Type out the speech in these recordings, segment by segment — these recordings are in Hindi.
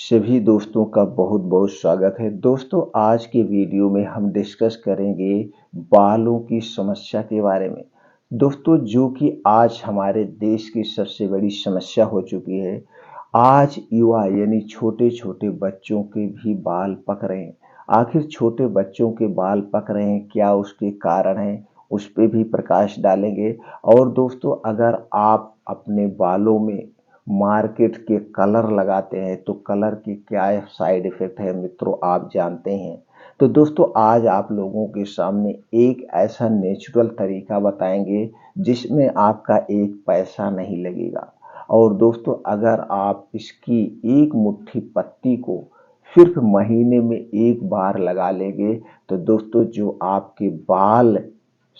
सभी दोस्तों का बहुत बहुत स्वागत है। दोस्तों, आज के वीडियो में हम डिस्कस करेंगे बालों की समस्या के बारे में। दोस्तों, जो कि आज हमारे देश की सबसे बड़ी समस्या हो चुकी है। आज युवा यानी छोटे छोटे बच्चों के भी बाल पक रहे हैं। आखिर छोटे बच्चों के बाल पक रहे हैं, क्या उसके कारण हैं, उस पे भी प्रकाश डालेंगे। और दोस्तों, अगर आप अपने बालों में मार्केट के कलर लगाते हैं तो कलर के क्या साइड इफेक्ट है मित्रों, आप जानते हैं। तो दोस्तों, आज आप लोगों के सामने एक ऐसा नेचुरल तरीका बताएंगे जिसमें आपका एक पैसा नहीं लगेगा। और दोस्तों, अगर आप इसकी एक मुट्ठी पत्ती को सिर्फ महीने में एक बार लगा लेंगे तो दोस्तों, जो आपके बाल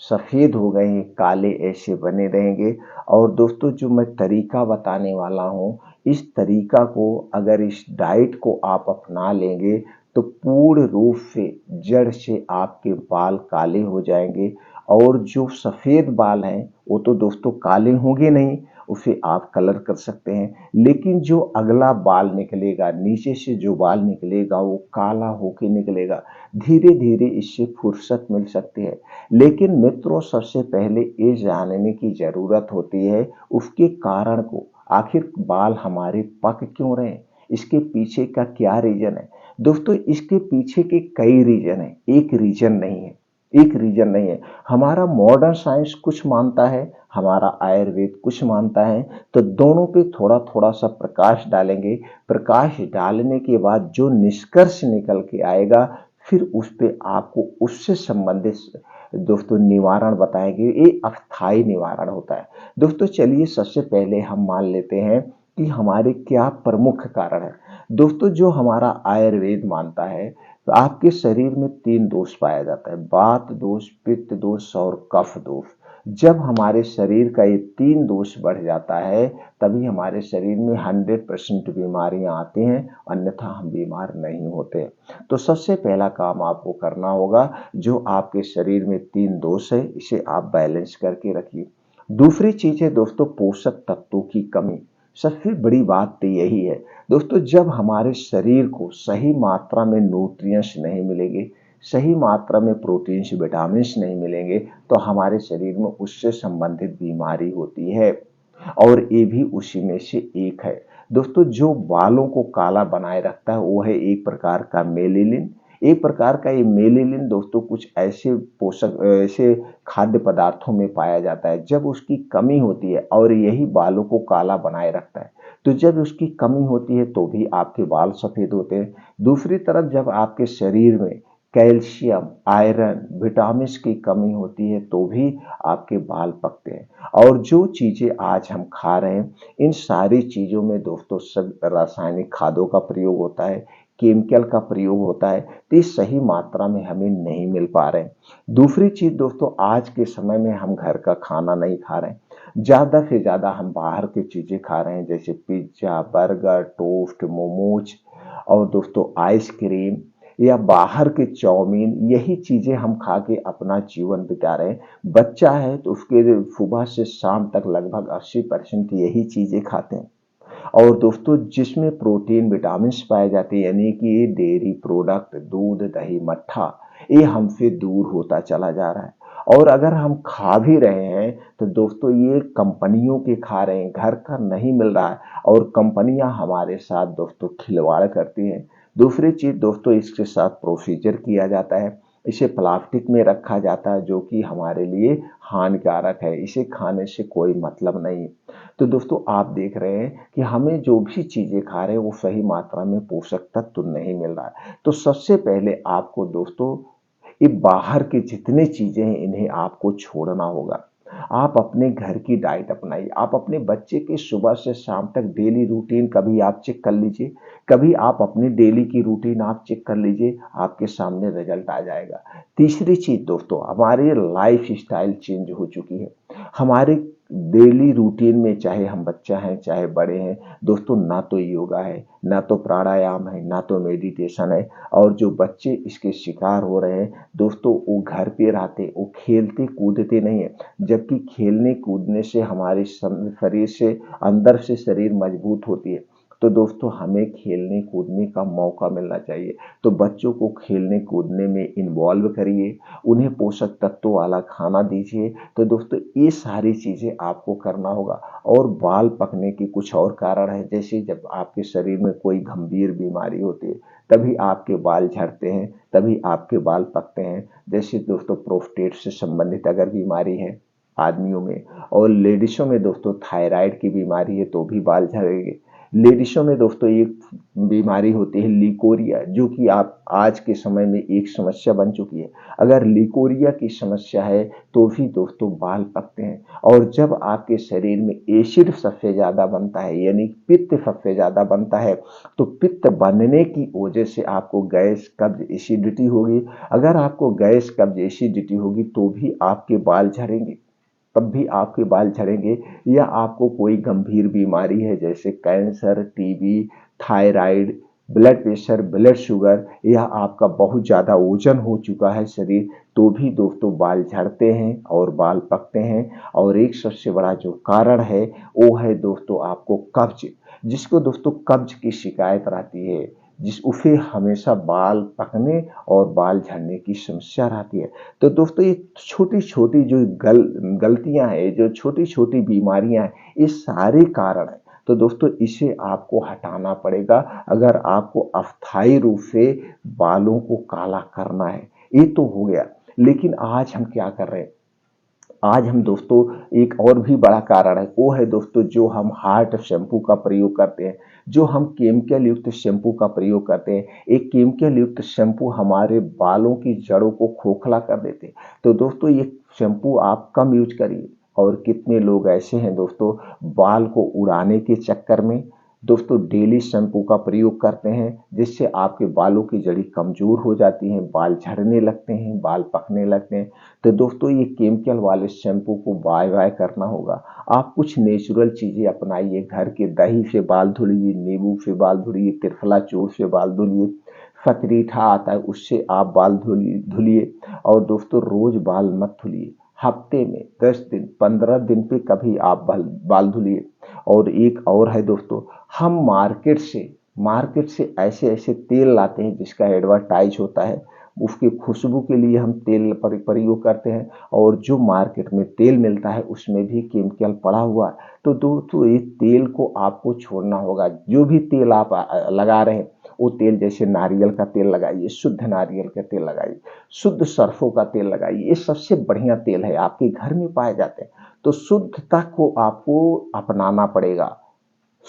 सफ़ेद हो गए हैं, काले ऐसे बने रहेंगे। और दोस्तों, जो मैं तरीका बताने वाला हूँ, इस तरीका को अगर इस डाइट को आप अपना लेंगे तो पूर्ण रूप से जड़ से आपके बाल काले हो जाएंगे। और जो सफ़ेद बाल हैं वो तो दोस्तों काले होंगे नहीं, उसे आप कलर कर सकते हैं, लेकिन जो अगला बाल निकलेगा, नीचे से जो बाल निकलेगा वो काला होके निकलेगा। धीरे धीरे इससे फुर्सत मिल सकती है। लेकिन मित्रों, सबसे पहले ये जानने की ज़रूरत होती है उसके कारण को। आखिर बाल हमारे पक क्यों रहे हैं, इसके पीछे का क्या रीज़न है। दोस्तों, इसके पीछे के कई रीज़न हैं, एक रीज़न नहीं है। एक रीज़न नहीं है। हमारा मॉडर्न साइंस कुछ मानता है, हमारा आयुर्वेद कुछ मानता है। तो दोनों पे थोड़ा थोड़ा सा प्रकाश डालेंगे। प्रकाश डालने के बाद जो निष्कर्ष निकल के आएगा, फिर उस पे आपको उससे संबंधित दोस्तों निवारण बताएंगे। ये अस्थाई निवारण होता है। दोस्तों, चलिए सबसे पहले हम मान लेते हैं कि हमारे क्या प्रमुख कारण है। दोस्तों, जो हमारा आयुर्वेद मानता है, तो आपके शरीर में 3 दोष पाया जाता है: वात दोष, पित्त दोष और कफ दोष। जब हमारे शरीर का ये 3 दोष बढ़ जाता है, तभी हमारे शरीर में 100% बीमारियां आती हैं, अन्यथा हम बीमार नहीं होते। तो सबसे पहला काम आपको करना होगा, जो आपके शरीर में 3 दोष है इसे आप बैलेंस करके रखिए। दूसरी चीज है दोस्तों, पोषक तत्वों की कमी। सबसे बड़ी बात तो यही है दोस्तों, जब हमारे शरीर को सही मात्रा में न्यूट्रिएंट्स नहीं मिलेंगे, सही मात्रा में प्रोटीन्स विटामिन्स नहीं मिलेंगे, तो हमारे शरीर में उससे संबंधित बीमारी होती है। और ये भी उसी में से एक है। दोस्तों, जो बालों को काला बनाए रखता है वो है एक प्रकार का मेलेलिन। एक प्रकार का ये मेलेलिन दोस्तों कुछ ऐसे पोषक ऐसे खाद्य पदार्थों में पाया जाता है, जब उसकी कमी होती है और यही बालों को काला बनाए रखता है। तो जब उसकी कमी होती है तो भी आपके बाल सफ़ेद होते हैं। दूसरी तरफ जब आपके शरीर में कैल्शियम, आयरन, विटामिन की कमी होती है तो भी आपके बाल पकते हैं। और जो चीज़ें आज हम खा रहे हैं, इन सारी चीज़ों में दोस्तों सब रासायनिक खादों का प्रयोग होता है, केमिकल का प्रयोग होता है, तो ये सही मात्रा में हमें नहीं मिल पा रहे हैं। दूसरी चीज़ दोस्तों, आज के समय में हम घर का खाना नहीं खा रहे हैं, ज़्यादा से ज़्यादा हम बाहर की चीज़ें खा रहे हैं, जैसे पिज्ज़ा, बर्गर, टोस्ट, मोमोज और दोस्तों आइसक्रीम या बाहर के चाउमीन। यही चीज़ें हम खा के अपना जीवन बिता रहे हैं। बच्चा है तो उसके सुबह से शाम तक लगभग 80% यही चीज़ें खाते हैं। और दोस्तों, जिसमें प्रोटीन विटामिन्स पाए जाते हैं, यानी कि ये डेयरी प्रोडक्ट, दूध, दही, मट्ठा, ये हमसे दूर होता चला जा रहा है। और अगर हम खा भी रहे हैं तो दोस्तों ये कंपनियों के खा रहे हैं, घर का नहीं मिल रहा है। और कंपनियां हमारे साथ दोस्तों खिलवाड़ करती हैं। दूसरी चीज़ दोस्तों, इसके साथ प्रोसीजर किया जाता है, इसे प्लास्टिक में रखा जाता है, जो कि हमारे लिए हानिकारक है। इसे खाने से कोई मतलब नहीं। तो दोस्तों, आप देख रहे हैं कि हमें जो भी चीज़ें खा रहे हैं वो सही मात्रा में पोषक तत्व नहीं मिल रहा है। तो सबसे पहले आपको दोस्तों ये बाहर की जितनी चीज़ें हैं इन्हें आपको छोड़ना होगा। आप अपने घर की डाइट अपनाइए। आप अपने बच्चे के सुबह से शाम तक डेली रूटीन कभी आप चेक कर लीजिए, कभी आप अपनी डेली की रूटीन आप चेक कर लीजिए, आपके सामने रिजल्ट आ जाएगा। तीसरी चीज़ दोस्तों, हमारी लाइफ स्टाइल चेंज हो चुकी है। हमारे डेली रूटीन में, चाहे हम बच्चा हैं चाहे बड़े हैं दोस्तों, ना तो योगा है, ना तो प्राणायाम है, ना तो मेडिटेशन है। और जो बच्चे इसके शिकार हो रहे हैं दोस्तों, वो घर पे रहते, वो खेलते कूदते नहीं है। जबकि खेलने कूदने से हमारे शरीर से अंदर से शरीर मजबूत होती है। तो दोस्तों हमें खेलने कूदने का मौका मिलना चाहिए। तो बच्चों को खेलने कूदने में इन्वॉल्व करिए, उन्हें पोषक तत्वों वाला खाना दीजिए। तो दोस्तों ये सारी चीज़ें आपको करना होगा। और बाल पकने के कुछ और कारण हैं, जैसे जब आपके शरीर में कोई गंभीर बीमारी होती है तभी आपके बाल झड़ते हैं, तभी आपके बाल पकते हैं। जैसे दोस्तों प्रोस्टेट से संबंधित अगर बीमारी है आदमियों में, और लेडीज़ों में दोस्तों थायराइड की बीमारी है तो भी बाल झड़ेंगे। लेडीज़ों में दोस्तों एक बीमारी होती है लिकोरिया, जो कि आप आज के समय में एक समस्या बन चुकी है। अगर लिकोरिया की समस्या है तो भी दोस्तों बाल पकते हैं। और जब आपके शरीर में एसिड सबसे ज़्यादा बनता है, यानी पित्त सबसे ज़्यादा बनता है, तो पित्त बनने की वजह से आपको गैस कब्ज एसिडिटी होगी। अगर आपको गैस कब्ज एसिडिटी होगी तो भी आपके बाल झड़ेंगे, तब भी आपके बाल झड़ेंगे। या आपको कोई गंभीर बीमारी है जैसे cancer, TB, thyroid, blood pressure, blood sugar, या आपका बहुत ज़्यादा वजन हो चुका है शरीर, तो भी दोस्तों बाल झड़ते हैं और बाल पकते हैं। और एक सबसे बड़ा जो कारण है वो है दोस्तों आपको कब्ज, जिसको दोस्तों कब्ज की शिकायत रहती है, जिस उसे हमेशा बाल पकने और बाल झड़ने की समस्या रहती है। तो दोस्तों ये छोटी-छोटी जो गलतियाँ हैं, जो छोटी-छोटी बीमारियाँ हैं, ये सारे कारण हैं। तो दोस्तों इसे आपको हटाना पड़ेगा अगर आपको अस्थायी रूप से बालों को काला करना है। ये तो हो गया, लेकिन आज हम क्या कर रहे हैं? आज हम दोस्तों एक और भी बड़ा कारण है, वो है दोस्तों जो हम हार्ट शैम्पू का प्रयोग करते हैं, जो हम केमिकल युक्त शैम्पू का प्रयोग करते हैं। एक केमिकल युक्त शैम्पू हमारे बालों की जड़ों को खोखला कर देते हैं। तो दोस्तों ये शैम्पू आप कम यूज करिए। और कितने लोग ऐसे हैं दोस्तों, बाल को उड़ाने के चक्कर में दोस्तों डेली शैम्पू का प्रयोग करते हैं, जिससे आपके बालों की जड़ी कमजोर हो जाती हैं, बाल झड़ने लगते हैं, बाल पकने लगते हैं। तो दोस्तों ये केमिकल वाले शैम्पू को बाय बाय करना होगा। आप कुछ नेचुरल चीज़ें अपनाइए, घर के दही से बाल धुलिए, नींबू से बाल धुलिए, त्रिफला चूर्ण से बाल धुलिए, फतरीठा आता है उससे आप बाल धुलिए। और दोस्तों रोज बाल मत धुलिए, हफ्ते में 10 दिन 15 दिन पे कभी आप बाल धुलिए। और एक और है दोस्तों, हम मार्केट से ऐसे ऐसे तेल लाते हैं जिसका एडवर्टाइज होता है, उसकी खुशबू के लिए हम तेल प्रयोग करते हैं, और जो मार्केट में तेल मिलता है उसमें भी केमिकल पड़ा हुआ है। तो दोस्तों ये तेल को आपको छोड़ना होगा। जो भी तेल आप लगा रहे हैं, वो तेल जैसे नारियल का तेल लगाइए, शुद्ध नारियल का तेल लगाइए, शुद्ध सरसों का तेल लगाइए, ये सबसे बढ़िया तेल है, आपके घर में पाए जाते हैं। तो शुद्धता को आपको अपनाना पड़ेगा,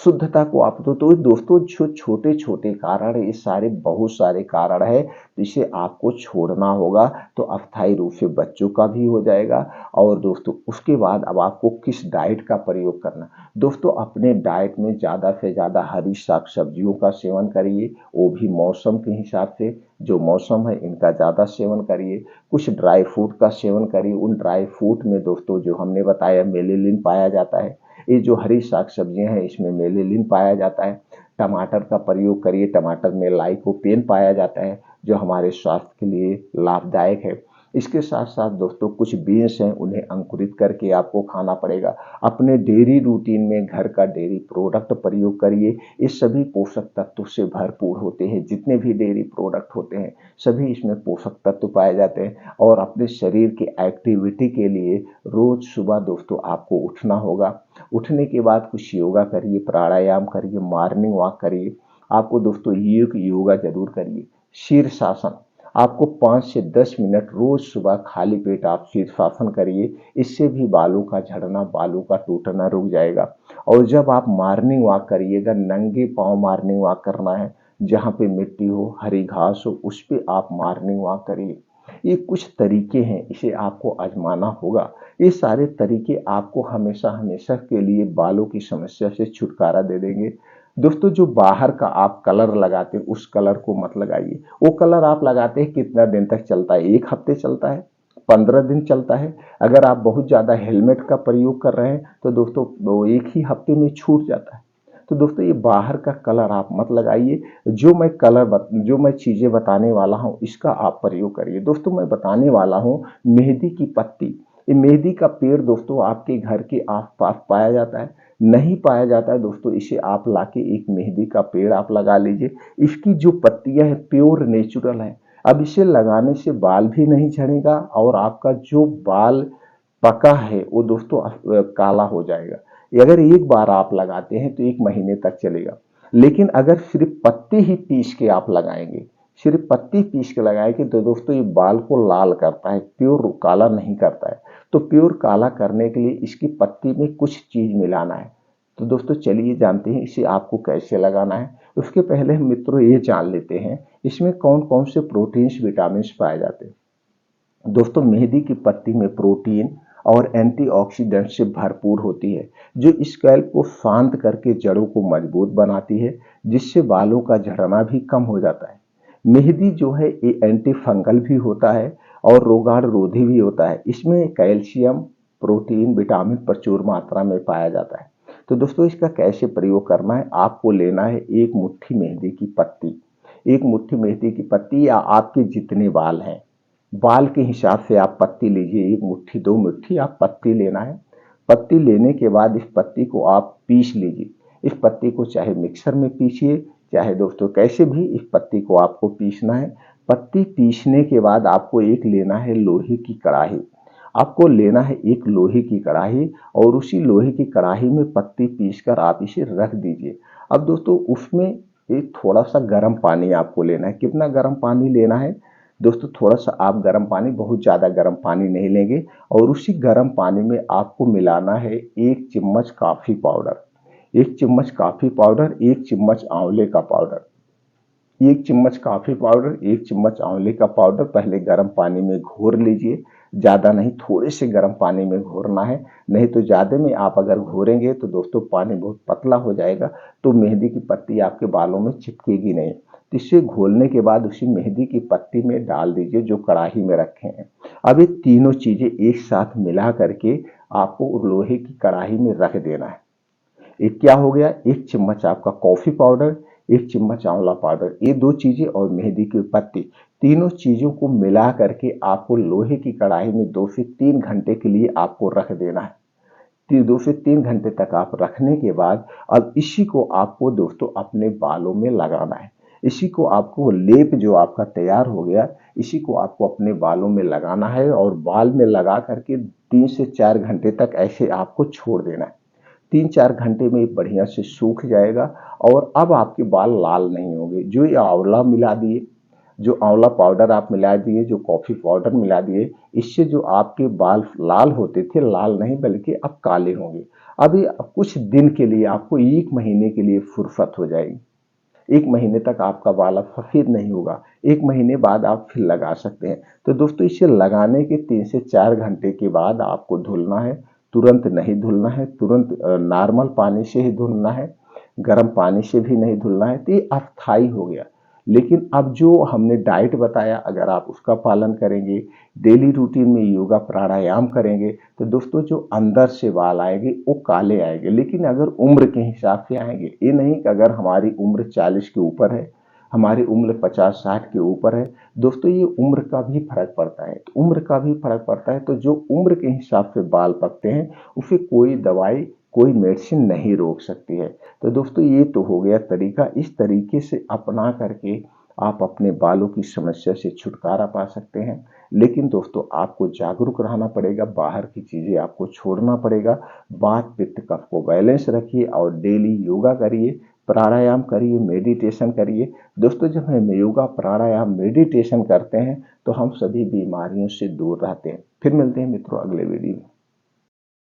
शुद्धता को आप तो दोस्तों जो छोटे छोटे कारण है, ये सारे बहुत सारे कारण है, जिसे आपको छोड़ना होगा। तो अस्थायी रूप से बच्चों का भी हो जाएगा। और दोस्तों उसके बाद अब आपको किस डाइट का प्रयोग करना, दोस्तों अपने डाइट में ज़्यादा से ज़्यादा हरी साग सब्जियों का सेवन करिए, वो भी मौसम के हिसाब से, जो मौसम है इनका ज़्यादा सेवन करिए। कुछ ड्राई फ्रूट का सेवन करिए, उन ड्राई फ्रूट में दोस्तों जो हमने बताया मेलेलिन पाया जाता है। ये जो हरी साग सब्जियां हैं इसमें मेलेलिन पाया जाता है। टमाटर का प्रयोग करिए, टमाटर में लाइकोपेन पाया जाता है, जो हमारे स्वास्थ्य के लिए लाभदायक है। इसके साथ साथ दोस्तों कुछ बीन्स हैं, उन्हें अंकुरित करके आपको खाना पड़ेगा। अपने डेयरी रूटीन में घर का डेयरी प्रोडक्ट प्रयोग करिए, ये सभी पोषक तत्वों से भरपूर होते हैं। जितने भी डेयरी प्रोडक्ट होते हैं सभी इसमें पोषक तत्व पाए जाते हैं। और अपने शरीर की एक्टिविटी के लिए रोज सुबह दोस्तों आपको उठना होगा। उठने के बाद कुछ योगा करिए, प्राणायाम करिए, मॉर्निंग वॉक करिए। आपको दोस्तों योगा जरूर करिए। शीर्षासन, आपको 5 से 10 मिनट रोज सुबह खाली पेट आप शीर्षासन करिए। इससे भी बालों का झड़ना, बालों का टूटना रुक जाएगा। और जब आप मॉर्निंग वॉक करिएगा, नंगे पांव मॉर्निंग वॉक करना है, जहाँ पे मिट्टी हो, हरी घास हो, उस पे आप मॉर्निंग वॉक करिए। ये कुछ तरीके हैं, इसे आपको आजमाना होगा। ये सारे तरीके आपको हमेशा हमेशा के लिए बालों की समस्या से छुटकारा दे देंगे। दोस्तों जो बाहर का आप कलर लगाते हैं उस कलर को मत लगाइए। वो कलर आप लगाते हैं कितना दिन तक चलता है, 1 हफ्ते चलता है, 15 दिन चलता है। अगर आप बहुत ज़्यादा हेलमेट का प्रयोग कर रहे हैं तो दोस्तों वो 1 ही हफ्ते में छूट जाता है। तो दोस्तों ये बाहर का कलर आप मत लगाइए। जो मैं चीज़ें बताने वाला हूँ इसका आप प्रयोग करिए। दोस्तों मैं बताने वाला हूँ मेहंदी की पत्ती। ये मेहंदी का पेड़ दोस्तों आपके घर के आस पास पाया जाता है। नहीं पाया जाता है दोस्तों, इसे आप लाके एक मेहंदी का पेड़ आप लगा लीजिए। इसकी जो पत्तियां हैं प्योर नेचुरल है। अब इसे लगाने से बाल भी नहीं झड़ेगा और आपका जो बाल पका है वो दोस्तों काला हो जाएगा। अगर एक बार आप लगाते हैं तो 1 महीने तक चलेगा। लेकिन अगर सिर्फ पत्ती ही पीस के आप लगाएंगे, सिर्फ पत्ती पीस के लगाएंगे तो दोस्तों ये बाल को लाल करता है, प्योर काला नहीं करता है। तो प्योर काला करने के लिए इसकी पत्ती में कुछ चीज मिलाना है। तो दोस्तों चलिए जानते हैं इसे आपको कैसे लगाना है। उसके पहले हम मित्रों ये जान लेते हैं इसमें कौन कौन से प्रोटीन्स विटामिन पाए जाते हैं। दोस्तों मेहंदी की पत्ती में प्रोटीन और एंटीऑक्सीडेंट से भरपूर होती है, जो स्कैल्प को शांत करके जड़ों को मजबूत बनाती है, जिससे बालों का झड़ना भी कम हो जाता है। मेहंदी जो है ये एंटी फंगल भी होता है और रोगाणुरोधी भी होता है। इसमें कैल्शियम, प्रोटीन, विटामिन प्रचुर मात्रा में पाया जाता है। तो दोस्तों इसका कैसे प्रयोग करना है, आपको लेना है एक मुट्ठी मेहंदी की पत्ती। एक मुट्ठी मेथी की पत्ती या आपके जितने बाल हैं, बाल के हिसाब से आप पत्ती लीजिए। 1 मुट्ठी 2 मुट्ठी आप पत्ती लेना है। पत्ती लेने के बाद इस पत्ती को आप पीस लीजिए। इस पत्ती को चाहे मिक्सर में पीसिए, चाहे दोस्तों कैसे भी इस पत्ती को आपको पीसना है। पत्ती पीसने के बाद आपको एक लेना है लोहे की कढ़ाई। आपको लेना है एक लोहे की कढ़ाई और उसी लोहे की कढ़ाई में पत्ती पीसकर आप इसे रख दीजिए। अब दोस्तों उसमें एक थोड़ा सा गर्म पानी आपको लेना है। कितना गर्म पानी लेना है दोस्तों, थोड़ा सा आप गर्म पानी, बहुत ज़्यादा गर्म पानी नहीं लेंगे। और उसी गर्म पानी में आपको मिलाना है 1 चम्मच कॉफ़ी पाउडर। 1 चम्मच कॉफ़ी पाउडर, 1 चम्मच आंवले का पाउडर। 1 चम्मच कॉफ़ी पाउडर, 1 चम्मच आंवले का पाउडर पहले गर्म पानी में घोर लीजिए। ज़्यादा नहीं, थोड़े से गर्म पानी में घोरना है, नहीं तो ज़्यादा में आप अगर घोरेंगे तो दोस्तों पानी बहुत पतला हो जाएगा, तो मेहंदी की पत्ती आपके बालों में चिपकेगी नहीं। तो इसे घोलने के बाद उसी मेहंदी की पत्ती में डाल दीजिए जो कढ़ाई में रखे हैं। अब ये तीनों चीज़ें एक साथ मिला करके आपको लोहे की कढ़ाई में रख देना है। ये क्या हो गया, 1 चम्मच आपका कॉफी पाउडर, 1 चम्मच आंवला पाउडर, ये 2 चीजें और मेहंदी की पत्ती, तीनों चीजों को मिला करके आपको लोहे की कढ़ाई में 2 से 3 घंटे के लिए आपको रख देना है। 2 से 3 घंटे तक आप रखने के बाद अब इसी को आपको दोस्तों अपने बालों में लगाना है। इसी को आपको लेप जो आपका तैयार हो गया, इसी को आपको अपने बालों में लगाना है और बाल में लगा करके 3 से 4 घंटे तक ऐसे आपको छोड़ देना है। 3-4 घंटे में बढ़िया से सूख जाएगा और अब आपके बाल लाल नहीं होंगे। जो ये आंवला मिला दिए, जो आंवला पाउडर आप मिला दिए, जो कॉफी पाउडर मिला दिए, इससे जो आपके बाल लाल होते थे, लाल नहीं बल्कि अब काले होंगे। अभी कुछ दिन के लिए, आपको 1 महीने के लिए फुर्सत हो जाएगी। 1 महीने तक आपका बाल अब सफेद नहीं होगा। 1 महीने बाद आप फिर लगा सकते हैं। तो दोस्तों इसे लगाने के 3 से 4 घंटे के बाद आपको धुलना है। तुरंत नहीं धुलना है, तुरंत नॉर्मल पानी से ही धुलना है, गर्म पानी से भी नहीं धुलना है। तो ये अस्थाई हो गया। लेकिन अब जो हमने डाइट बताया, अगर आप उसका पालन करेंगे, डेली रूटीन में योगा प्राणायाम करेंगे, तो दोस्तों जो अंदर से बाल आएंगे वो काले आएंगे। लेकिन अगर उम्र के हिसाब से आएंगे, ये नहीं कि अगर हमारी उम्र 40 के ऊपर है, हमारी उम्र 50-60 के ऊपर है, दोस्तों ये उम्र का भी फर्क पड़ता है। तो उम्र का भी फर्क पड़ता है, तो जो उम्र के हिसाब से बाल पकते हैं उसे कोई दवाई, कोई मेडिसिन नहीं रोक सकती है। तो दोस्तों ये तो हो गया तरीका। इस तरीके से अपना करके आप अपने बालों की समस्या से छुटकारा पा सकते हैं। लेकिन दोस्तों आपको जागरूक रहना पड़ेगा, बाहर की चीज़ें आपको छोड़ना पड़ेगा। वात पित्त कफ को बैलेंस रखिए और डेली योगा करिए, प्राणायाम करिए, मेडिटेशन करिए। दोस्तों जब हम योगा, प्राणायाम, मेडिटेशन करते हैं तो हम सभी बीमारियों से दूर रहते हैं। फिर मिलते हैं मित्रों अगले वीडियो में।